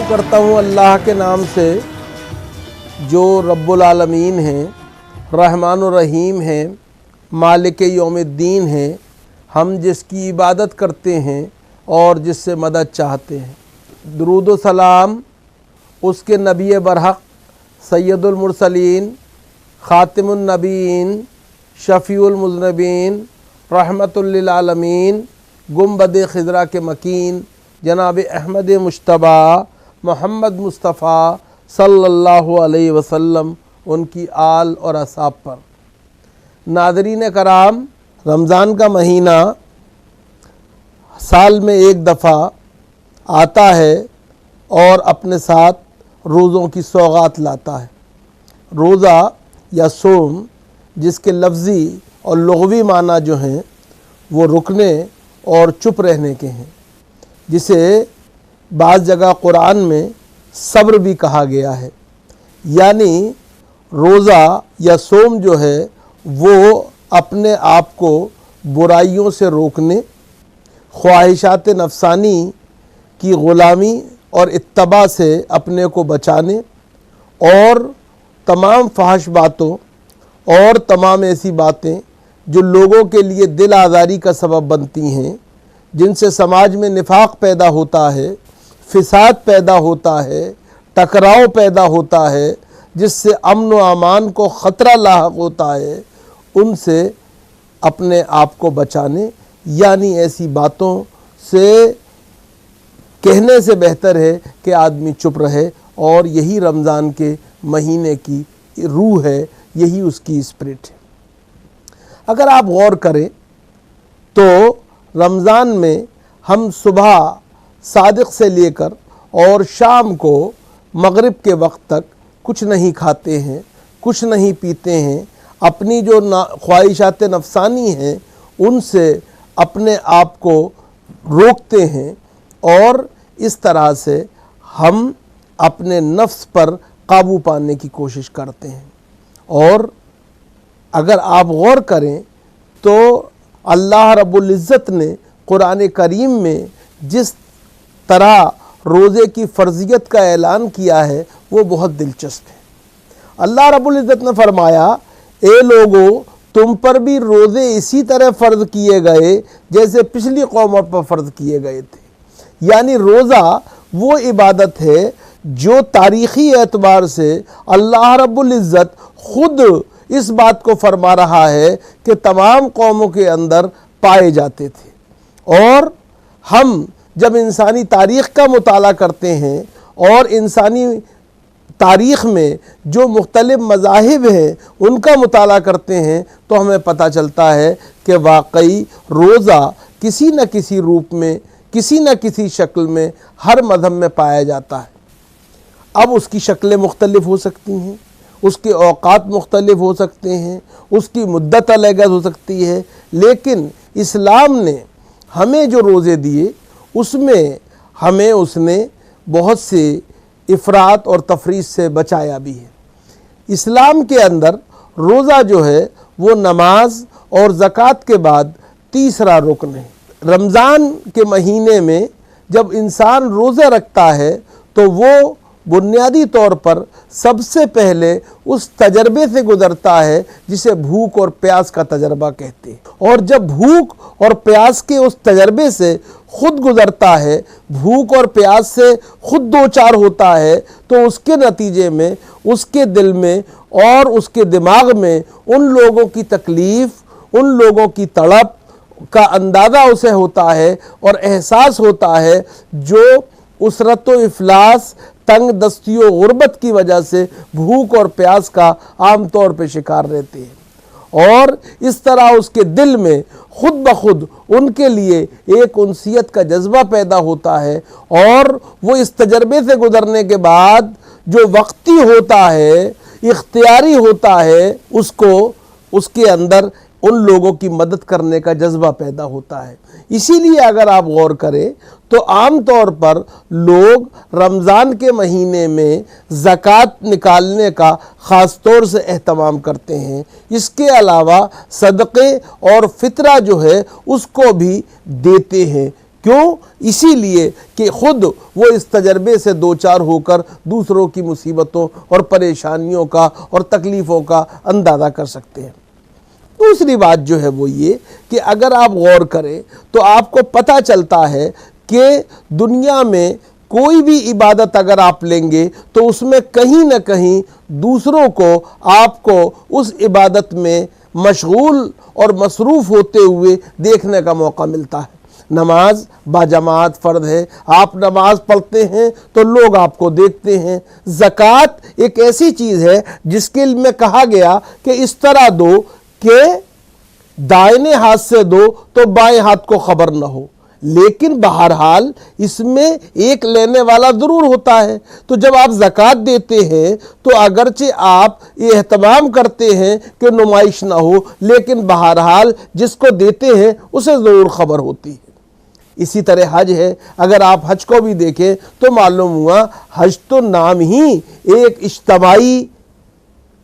کرتا ہوں اللہ کے نام سے جو رب العالمین ہیں، رحمان الرحیم ہیں، مالک یوم الدین ہیں، ہم جس کی عبادت کرتے ہیں اور جس سے مدد چاہتے ہیں۔ درود و سلام اس کے نبی برحق سید المرسلین، خاتم النبیین، شفیع المذنبین، رحمت للعالمین، گنبد خضرا کے مکین جناب احمد مجتبیٰ محمد مصطفیٰ صلی اللہ علیہ وسلم، ان کی آل اور اصحاب پر۔ ناظرین کرام، رمضان کا مہینہ سال میں ایک دفعہ آتا ہے اور اپنے ساتھ روزوں کی سوغات لاتا ہے۔ روزہ یا صوم جس کے لفظی اور لغوی معنی جو ہیں وہ رکنے اور چپ رہنے کے ہیں، جسے بعض جگہ قرآن میں صبر بھی کہا گیا ہے۔ یعنی روزہ یا صوم جو ہے وہ اپنے آپ کو برائیوں سے روکنے، خواہشات نفسانی کی غلامی اور اتباع سے اپنے کو بچانے، اور تمام فحش باتوں اور تمام ایسی باتیں جو لوگوں کے لیے دل آزاری کا سبب بنتی ہیں، جن سے سماج میں نفاق پیدا ہوتا ہے، فساد پیدا ہوتا ہے، ٹکراؤ پیدا ہوتا ہے، جس سے امن و امان کو خطرہ لاحق ہوتا ہے، ان سے اپنے آپ کو بچانے، یعنی ایسی باتوں سے کہنے سے بہتر ہے کہ آدمی چپ رہے، اور یہی رمضان کے مہینے کی روح ہے، یہی اس کی اسپرٹ ہے۔ اگر آپ غور کریں تو رمضان میں ہم صبح صادق سے لے کر اور شام کو مغرب کے وقت تک کچھ نہیں کھاتے ہیں، کچھ نہیں پیتے ہیں، اپنی جو خواہشات نفسانی ہیں ان سے اپنے آپ کو روکتے ہیں، اور اس طرح سے ہم اپنے نفس پر قابو پانے کی کوشش کرتے ہیں۔ اور اگر آپ غور کریں تو اللہ رب العزت نے قرآن کریم میں جس طرح روزے کی فرضیت کا اعلان کیا ہے وہ بہت دلچسپ ہے۔ اللہ رب العزت نے فرمایا، اے لوگو، تم پر بھی روزے اسی طرح فرض کیے گئے جیسے پچھلی قوموں پر فرض کیے گئے تھے۔ یعنی روزہ وہ عبادت ہے جو تاریخی اعتبار سے اللہ رب العزت خود اس بات کو فرما رہا ہے کہ تمام قوموں کے اندر پائے جاتے تھے۔ اور ہم جب انسانی تاریخ کا مطالعہ کرتے ہیں اور انسانی تاریخ میں جو مختلف مذاہب ہیں ان کا مطالعہ کرتے ہیں تو ہمیں پتہ چلتا ہے کہ واقعی روزہ کسی نہ کسی روپ میں، کسی نہ کسی شکل میں ہر مذہب میں پایا جاتا ہے۔ اب اس کی شکلیں مختلف ہو سکتی ہیں، اس کے اوقات مختلف ہو سکتے ہیں، اس کی مدت الگ ہو سکتی ہے، لیکن اسلام نے ہمیں جو روزے دیے اس میں ہمیں اس نے بہت سے افراط اور تفریط سے بچایا بھی ہے۔ اسلام کے اندر روزہ جو ہے وہ نماز اور زکوٰۃ کے بعد تیسرا رکن ہے۔ رمضان کے مہینے میں جب انسان روزہ رکھتا ہے تو وہ بنیادی طور پر سب سے پہلے اس تجربے سے گزرتا ہے جسے بھوک اور پیاس کا تجربہ کہتے ہیں، اور جب بھوک اور پیاس کے اس تجربے سے خود گزرتا ہے، بھوک اور پیاس سے خود دوچار ہوتا ہے، تو اس کے نتیجے میں اس کے دل میں اور اس کے دماغ میں ان لوگوں کی تکلیف، ان لوگوں کی تڑپ کا اندازہ اسے ہوتا ہے اور احساس ہوتا ہے جو اسرت و افلاس، تنگ دستی و غربت کی وجہ سے بھوک اور پیاس کا عام طور پہ شکار رہتے ہیں، اور اس طرح اس کے دل میں خود بخود ان کے لیے ایک انسیت کا جذبہ پیدا ہوتا ہے، اور وہ اس تجربے سے گزرنے کے بعد جو وقتی ہوتا ہے، اختیاری ہوتا ہے، اس کو اس کے اندر ان لوگوں کی مدد کرنے کا جذبہ پیدا ہوتا ہے۔ اسی لیے اگر آپ غور کریں تو عام طور پر لوگ رمضان کے مہینے میں زکوٰۃ نکالنے کا خاص طور سے اہتمام کرتے ہیں۔ اس کے علاوہ صدقے اور فطرہ جو ہے اس کو بھی دیتے ہیں، کیوں؟ اسی لیے کہ خود وہ اس تجربے سے دوچار ہو کر دوسروں کی مصیبتوں اور پریشانیوں کا اور تکلیفوں کا اندازہ کر سکتے ہیں۔ دوسری بات جو ہے وہ یہ کہ اگر آپ غور کریں تو آپ کو پتہ چلتا ہے کہ دنیا میں کوئی بھی عبادت اگر آپ لیں گے تو اس میں کہیں نہ کہیں دوسروں کو آپ کو اس عبادت میں مشغول اور مصروف ہوتے ہوئے دیکھنے کا موقع ملتا ہے۔ نماز باجماعت فرض ہے، آپ نماز پڑھتے ہیں تو لوگ آپ کو دیکھتے ہیں۔ زکوٰۃ ایک ایسی چیز ہے جس کے میں کہا گیا کہ اس طرح دو کہ دائیں ہاتھ سے دو تو بائیں ہاتھ کو خبر نہ ہو، لیکن بہرحال اس میں ایک لینے والا ضرور ہوتا ہے۔ تو جب آپ زکوٰۃ دیتے ہیں تو اگرچہ آپ یہ اہتمام کرتے ہیں کہ نمائش نہ ہو، لیکن بہرحال جس کو دیتے ہیں اسے ضرور خبر ہوتی ہے۔ اسی طرح حج ہے، اگر آپ حج کو بھی دیکھیں تو معلوم ہوا حج تو نام ہی ایک اجتماعی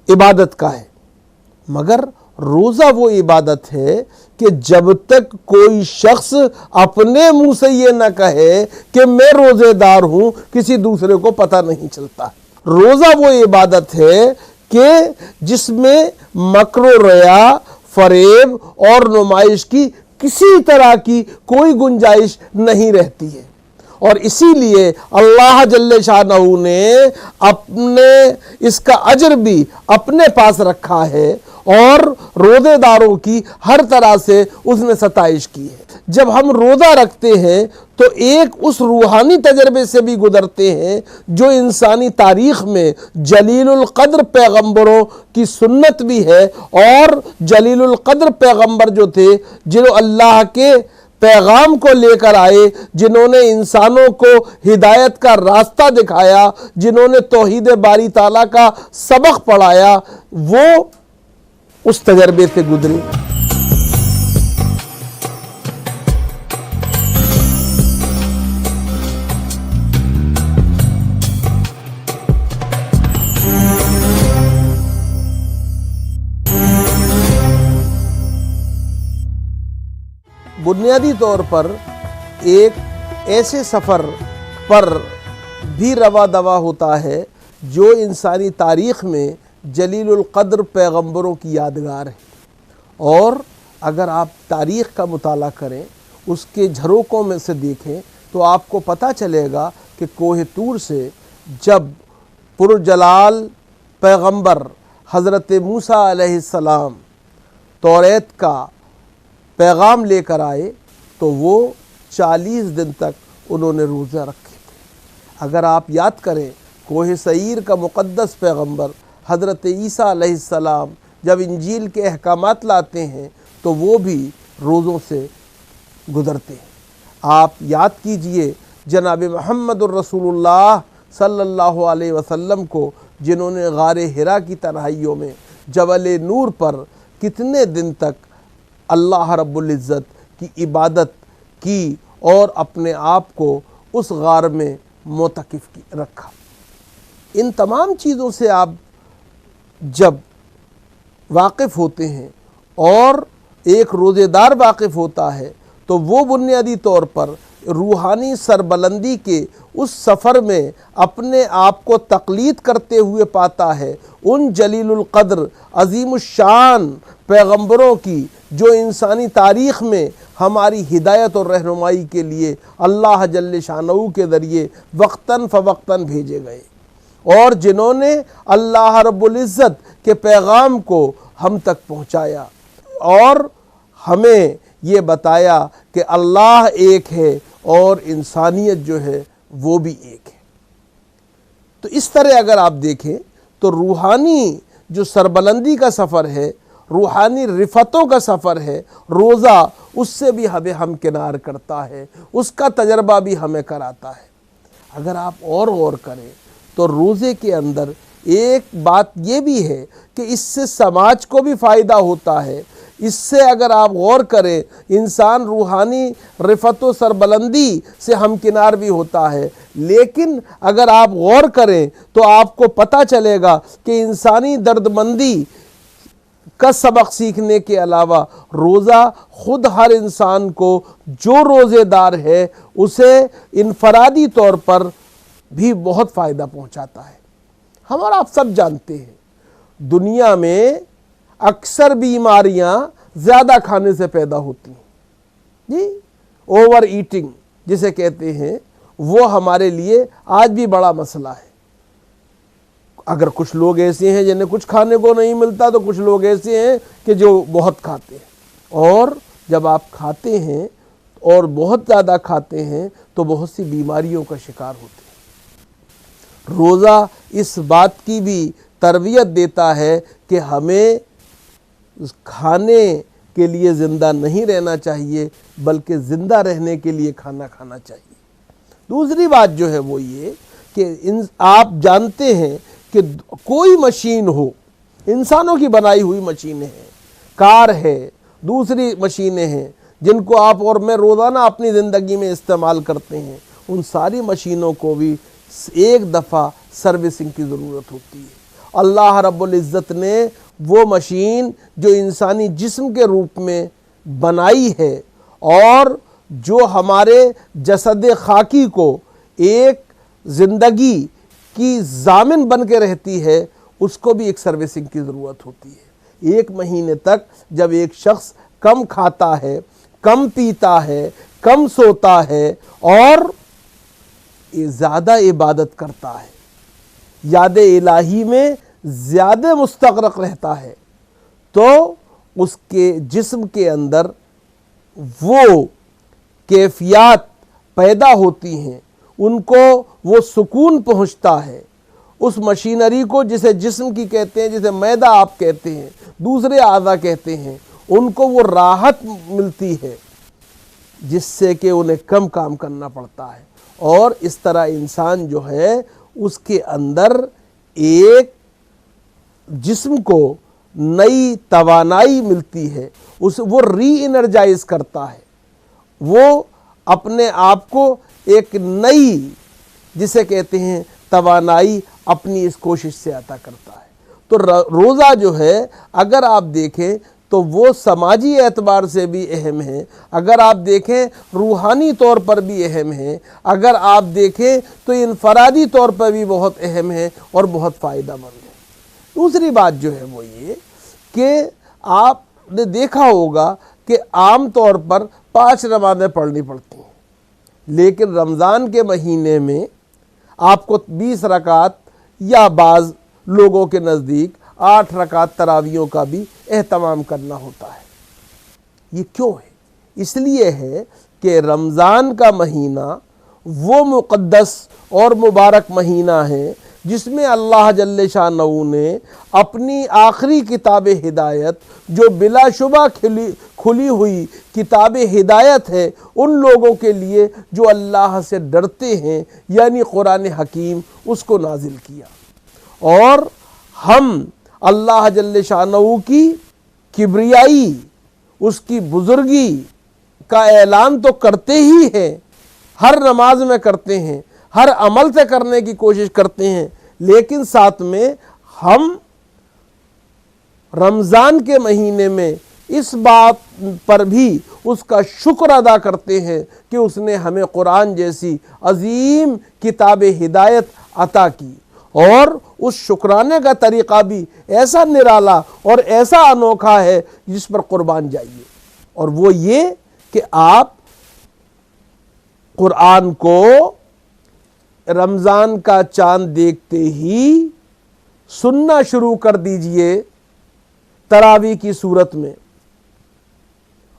عبادت کا ہے، مگر روزہ وہ عبادت ہے کہ جب تک کوئی شخص اپنے منہ سے یہ نہ کہے کہ میں روزے دار ہوں، کسی دوسرے کو پتہ نہیں چلتا۔ روزہ وہ عبادت ہے کہ جس میں مکر و ریا، فریب اور نمائش کی کسی طرح کی کوئی گنجائش نہیں رہتی ہے، اور اسی لیے اللہ جل شانہ نے اپنے اس کا اجر بھی اپنے پاس رکھا ہے، اور روزے داروں کی ہر طرح سے اس نے ستائش کی ہے۔ جب ہم روزہ رکھتے ہیں تو ایک اس روحانی تجربے سے بھی گزرتے ہیں جو انسانی تاریخ میں جلیل القدر پیغمبروں کی سنت بھی ہے، اور جلیل القدر پیغمبر جو تھے جنہوں اللہ کے پیغام کو لے کر آئے، جنہوں نے انسانوں کو ہدایت کا راستہ دکھایا، جنہوں نے توحید باری تعالیٰ کا سبق پڑھایا، وہ اس تجربے سے گزرے۔ بنیادی طور پر ایک ایسے سفر پر بھی رواں دواں ہوتا ہے جو انسانی تاریخ میں جلیل القدر پیغمبروں کی یادگار ہے، اور اگر آپ تاریخ کا مطالعہ کریں، اس کے جھروکوں میں سے دیکھیں تو آپ کو پتہ چلے گا کہ کوہ طور سے جب پرجلال پیغمبر حضرت موسیٰ علیہ السلام توریت کا پیغام لے کر آئے تو وہ 40 دن تک انہوں نے روزہ رکھے تھے۔ اگر آپ یاد کریں، کوہ سعیر کا مقدس پیغمبر حضرت عیسیٰ علیہ السلام جب انجیل کے احکامات لاتے ہیں تو وہ بھی روزوں سے گزرتے ہیں۔ آپ یاد کیجئے جناب محمد الرسول اللہ صلی اللہ علیہ وسلم کو، جنہوں نے غار حرا کی تنہائیوں میں جبل نور پر کتنے دن تک اللہ رب العزت کی عبادت کی اور اپنے آپ کو اس غار میں معتکف رکھا۔ ان تمام چیزوں سے آپ جب واقف ہوتے ہیں اور ایک روزے دار واقف ہوتا ہے تو وہ بنیادی طور پر روحانی سربلندی کے اس سفر میں اپنے آپ کو تقلید کرتے ہوئے پاتا ہے ان جلیل القدر عظیم الشان پیغمبروں کی جو انسانی تاریخ میں ہماری ہدایت اور رہنمائی کے لیے اللہ جل شانہ کے ذریعے وقتاً فوقتاً بھیجے گئے، اور جنہوں نے اللہ رب العزت کے پیغام کو ہم تک پہنچایا اور ہمیں یہ بتایا کہ اللہ ایک ہے اور انسانیت جو ہے وہ بھی ایک ہے۔ تو اس طرح اگر آپ دیکھیں تو روحانی جو سربلندی کا سفر ہے، روحانی رفتوں کا سفر ہے، روزہ اس سے بھی ہمیں ہمکنار کرتا ہے، اس کا تجربہ بھی ہمیں کراتا ہے۔ اگر آپ اور غور کریں تو روزے کے اندر ایک بات یہ بھی ہے کہ اس سے سماج کو بھی فائدہ ہوتا ہے۔ اس سے اگر آپ غور کریں انسان روحانی رفت و سربلندی سے ہمکنار بھی ہوتا ہے، لیکن اگر آپ غور کریں تو آپ کو پتہ چلے گا کہ انسانی دردمندی کا سبق سیکھنے کے علاوہ روزہ خود ہر انسان کو جو روزے دار ہے اسے انفرادی طور پر بھی بہت فائدہ پہنچاتا ہے۔ ہم اور آپ سب جانتے ہیں دنیا میں اکثر بیماریاں زیادہ کھانے سے پیدا ہوتی ہیں، جی اوور ایٹنگ جسے کہتے ہیں، وہ ہمارے لیے آج بھی بڑا مسئلہ ہے۔ اگر کچھ لوگ ایسے ہیں جنہیں کچھ کھانے کو نہیں ملتا، تو کچھ لوگ ایسے ہیں کہ جو بہت کھاتے ہیں، اور جب آپ کھاتے ہیں اور بہت زیادہ کھاتے ہیں تو بہت سی بیماریوں کا شکار ہوتے ہیں۔ روزہ اس بات کی بھی تربیت دیتا ہے کہ ہمیں کھانے کے لیے زندہ نہیں رہنا چاہیے، بلکہ زندہ رہنے کے لیے کھانا کھانا چاہیے۔ دوسری بات جو ہے وہ یہ کہ آپ جانتے ہیں کہ کوئی مشین ہو، انسانوں کی بنائی ہوئی مشینیں ہیں، کار ہے، دوسری مشینیں ہیں جن کو آپ اور میں روزانہ اپنی زندگی میں استعمال کرتے ہیں، ان ساری مشینوں کو بھی ایک دفعہ سروسنگ کی ضرورت ہوتی ہے۔ اللہ رب العزت نے وہ مشین جو انسانی جسم کے روپ میں بنائی ہے اور جو ہمارے جسد خاکی کو ایک زندگی کی ضامن بن کے رہتی ہے، اس کو بھی ایک سروسنگ کی ضرورت ہوتی ہے۔ ایک مہینے تک جب ایک شخص کم کھاتا ہے، کم پیتا ہے، کم سوتا ہے اور زیادہ عبادت کرتا ہے، یاد الہی میں زیادہ مستغرق رہتا ہے، تو اس کے جسم کے اندر وہ کیفیات پیدا ہوتی ہیں، ان کو وہ سکون پہنچتا ہے، اس مشینری کو جسے جسم کی کہتے ہیں، جسے معدہ آپ کہتے ہیں، دوسرے اعضاء کہتے ہیں، ان کو وہ راحت ملتی ہے جس سے کہ انہیں کم کام کرنا پڑتا ہے، اور اس طرح انسان جو ہے اس کے اندر ایک جسم کو نئی توانائی ملتی ہے، وہ ری انرجائز کرتا ہے، وہ اپنے آپ کو ایک نئی جسے کہتے ہیں توانائی اپنی اس کوشش سے عطا کرتا ہے۔ تو روزہ جو ہے اگر آپ دیکھیں تو وہ سماجی اعتبار سے بھی اہم ہے، اگر آپ دیکھیں روحانی طور پر بھی اہم ہے، اگر آپ دیکھیں تو انفرادی طور پر بھی بہت اہم ہے اور بہت فائدہ مند ہے۔ دوسری بات جو ہے وہ یہ کہ آپ نے دیکھا ہوگا کہ عام طور پر 5 نمازیں پڑھنی پڑتی ہیں، لیکن رمضان کے مہینے میں آپ کو 20 رکعت یا بعض لوگوں کے نزدیک 8 رکعت تراویحوں کا بھی اہتمام کرنا ہوتا ہے۔ یہ کیوں ہے؟ اس لیے ہے کہ رمضان کا مہینہ وہ مقدس اور مبارک مہینہ ہے جس میں اللہ جل شانہ نے اپنی آخری کتاب ہدایت، جو بلا شبہ کھلی ہوئی کتاب ہدایت ہے ان لوگوں کے لیے جو اللہ سے ڈرتے ہیں، یعنی قرآن حکیم، اس کو نازل کیا۔ اور ہم اللہ جل شانہ کی کبریائی، اس کی بزرگی کا اعلان تو کرتے ہی ہیں، ہر نماز میں کرتے ہیں، ہر عمل سے کرنے کی کوشش کرتے ہیں، لیکن ساتھ میں ہم رمضان کے مہینے میں اس بات پر بھی اس کا شکر ادا کرتے ہیں کہ اس نے ہمیں قرآن جیسی عظیم کتاب ہدایت عطا کی، اور اس شکرانے کا طریقہ بھی ایسا نرالا اور ایسا انوکھا ہے جس پر قربان جائیے، اور وہ یہ کہ آپ قرآن کو رمضان کا چاند دیکھتے ہی سننا شروع کر دیجئے تراویح کی صورت میں،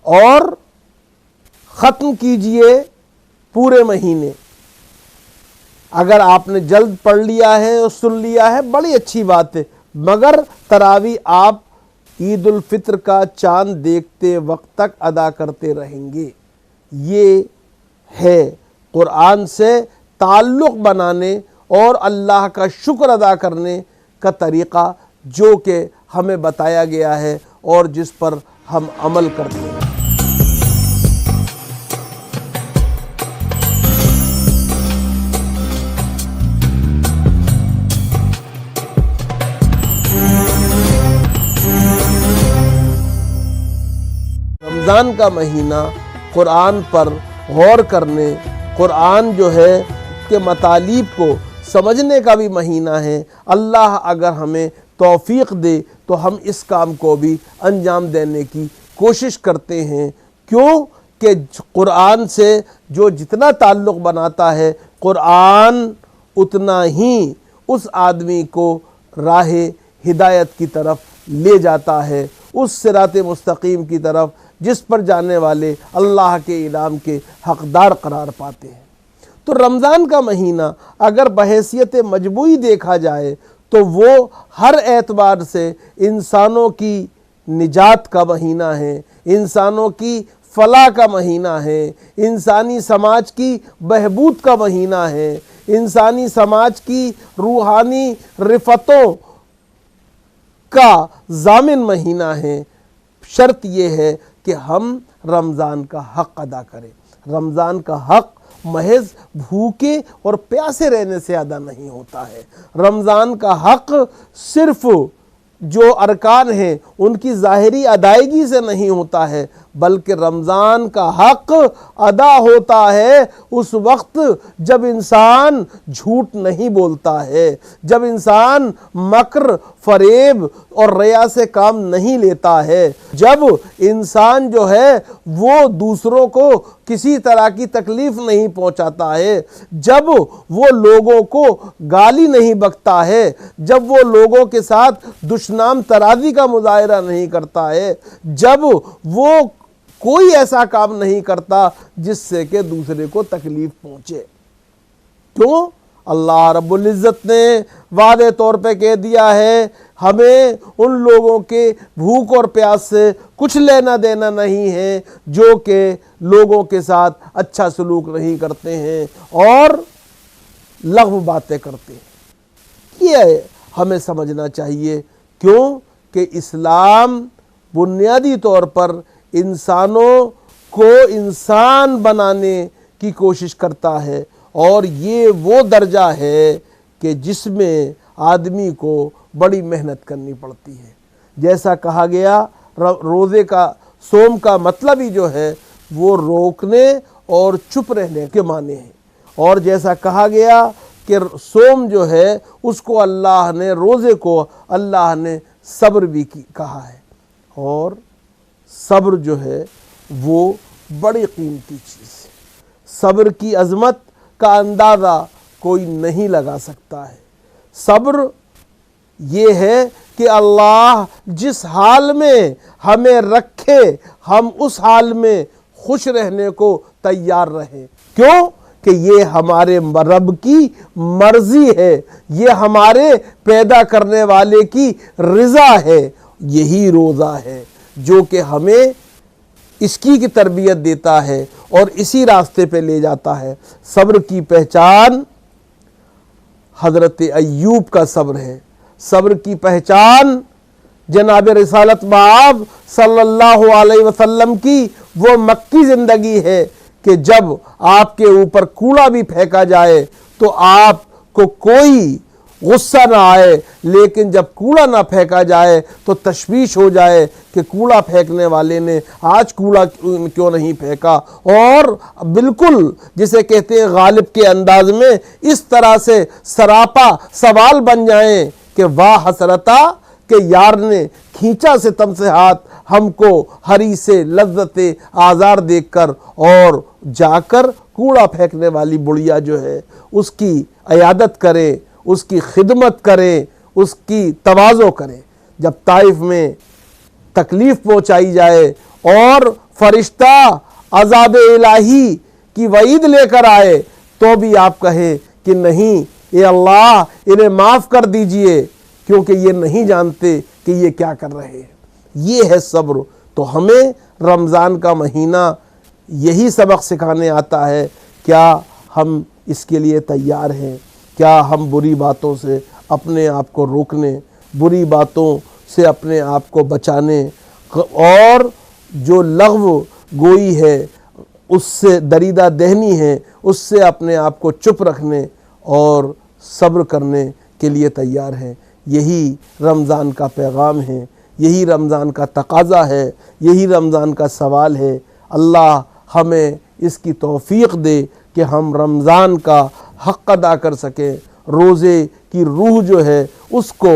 اور ختم کیجئے پورے مہینے۔ اگر آپ نے جلد پڑھ لیا ہے اور سن لیا ہے بڑی اچھی بات ہے، مگر تراویح آپ عید الفطر کا چاند دیکھتے وقت تک ادا کرتے رہیں گے۔ یہ ہے قرآن سے تعلق بنانے اور اللہ کا شکر ادا کرنے کا طریقہ جو کہ ہمیں بتایا گیا ہے اور جس پر ہم عمل کرتے ہیں۔ رمضان کا مہینہ قرآن پر غور کرنے، قرآن جو ہے کہ مطالب کو سمجھنے کا بھی مہینہ ہے۔ اللہ اگر ہمیں توفیق دے تو ہم اس کام کو بھی انجام دینے کی کوشش کرتے ہیں، کیوں کہ قرآن سے جو جتنا تعلق بناتا ہے قرآن اتنا ہی اس آدمی کو راہ ہدایت کی طرف لے جاتا ہے، اس صراط مستقیم کی طرف جس پر جانے والے اللہ کے انعام کے حقدار قرار پاتے ہیں۔ تو رمضان کا مہینہ اگر بحیثیت مجموعی دیکھا جائے تو وہ ہر اعتبار سے انسانوں کی نجات کا مہینہ ہے، انسانوں کی فلاح کا مہینہ ہے، انسانی سماج کی بہبود کا مہینہ ہے، انسانی سماج کی روحانی رفتوں کا ضامن مہینہ ہے۔ شرط یہ ہے کہ ہم رمضان کا حق ادا کریں۔ رمضان کا حق محض بھوکے اور پیاسے رہنے سے ادا نہیں ہوتا ہے۔ رمضان کا حق صرف جو ارکان ہیں ان کی ظاہری ادائیگی سے نہیں ہوتا ہے، بلکہ رمضان کا حق ادا ہوتا ہے اس وقت جب انسان جھوٹ نہیں بولتا ہے، جب انسان مکر، فریب اور ریا سے کام نہیں لیتا ہے، جب انسان جو ہے وہ دوسروں کو کسی طرح کی تکلیف نہیں پہنچاتا ہے، جب وہ لوگوں کو گالی نہیں بکتا ہے، جب وہ لوگوں کے ساتھ دشنام ترازی کا مظاہرہ نہیں کرتا ہے، جب وہ کوئی ایسا کام نہیں کرتا جس سے کہ دوسرے کو تکلیف پہنچے۔ کیوں؟ اللہ رب العزت نے واضح طور پہ کہہ دیا ہے ہمیں ان لوگوں کے بھوک اور پیاس سے کچھ لینا دینا نہیں ہے جو کہ لوگوں کے ساتھ اچھا سلوک نہیں کرتے ہیں اور لغو باتیں کرتے ہیں۔ یہ ہمیں سمجھنا چاہیے، کیوں کہ اسلام بنیادی طور پر انسانوں کو انسان بنانے کی کوشش کرتا ہے، اور یہ وہ درجہ ہے کہ جس میں آدمی کو بڑی محنت کرنی پڑتی ہے۔ جیسا کہا گیا روزے کا صوم کا مطلب ہی جو ہے وہ روکنے اور چپ رہنے کے معنی ہے، اور جیسا کہا گیا کہ صوم جو ہے اس کو اللہ نے، روزے کو اللہ نے صبر بھی کہا ہے، اور صبر جو ہے وہ بڑی قیمتی چیز ہے۔ صبر کی عظمت کا اندازہ کوئی نہیں لگا سکتا ہے۔ صبر یہ ہے کہ اللہ جس حال میں ہمیں رکھے ہم اس حال میں خوش رہنے کو تیار رہیں۔ کیوں کہ یہ ہمارے رب کی مرضی ہے، یہ ہمارے پیدا کرنے والے کی رضا ہے۔ یہی روزہ ہے جو کہ ہمیں اس کی تربیت دیتا ہے اور اسی راستے پہ لے جاتا ہے۔ صبر کی پہچان حضرت ایوب کا صبر ہے۔ صبر کی پہچان جناب رسالت مآب صلی اللہ علیہ وسلم کی وہ مکی زندگی ہے کہ جب آپ کے اوپر کوڑا بھی پھینکا جائے تو آپ کو کوئی غصہ نہ آئے، لیکن جب کوڑا نہ پھینکا جائے تو تشویش ہو جائے کہ کوڑا پھینکنے والے نے آج کوڑا کیوں نہیں پھینکا، اور بالکل جسے کہتے ہیں غالب کے انداز میں اس طرح سے سراپا سوال بن جائیں کہ واہ حسرتا کہ یار نے کھینچا ستم سے ہاتھ ہم کو ہری سے لذت آزار دیکھ کر، اور جا کر کوڑا پھینکنے والی بڑھیا جو ہے اس کی عیادت کرے، اس کی خدمت کریں، اس کی تواضع کریں۔ جب طائف میں تکلیف پہنچائی جائے اور فرشتہ عذاب الہی کی وعید لے کر آئے تو بھی آپ کہیں کہ نہیں اے اللہ انہیں معاف کر دیجئے، کیونکہ یہ نہیں جانتے کہ یہ کیا کر رہے ہیں۔ یہ ہے صبر۔ تو ہمیں رمضان کا مہینہ یہی سبق سکھانے آتا ہے۔ کیا ہم اس کے لیے تیار ہیں؟ کیا ہم بری باتوں سے اپنے آپ کو روکنے، بری باتوں سے اپنے آپ کو بچانے اور جو لغو گوئی ہے اس سے دریدہ دہنی ہے اس سے اپنے آپ کو چپ رکھنے اور صبر کرنے کے لیے تیار ہیں؟ یہی رمضان کا پیغام ہے، یہی رمضان کا تقاضا ہے، یہی رمضان کا سوال ہے۔ اللہ ہمیں اس کی توفیق دے کہ ہم رمضان کا حق ادا کر سکیں، روزے کی روح جو ہے اس کو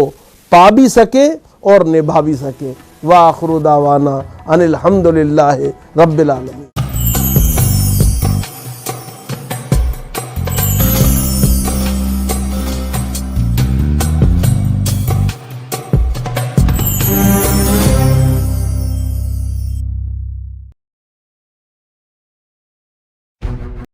پا بھی سکے اور نبھا بھی سکے۔ وآخر دعوانا ان الحمد للہ رب العالمین۔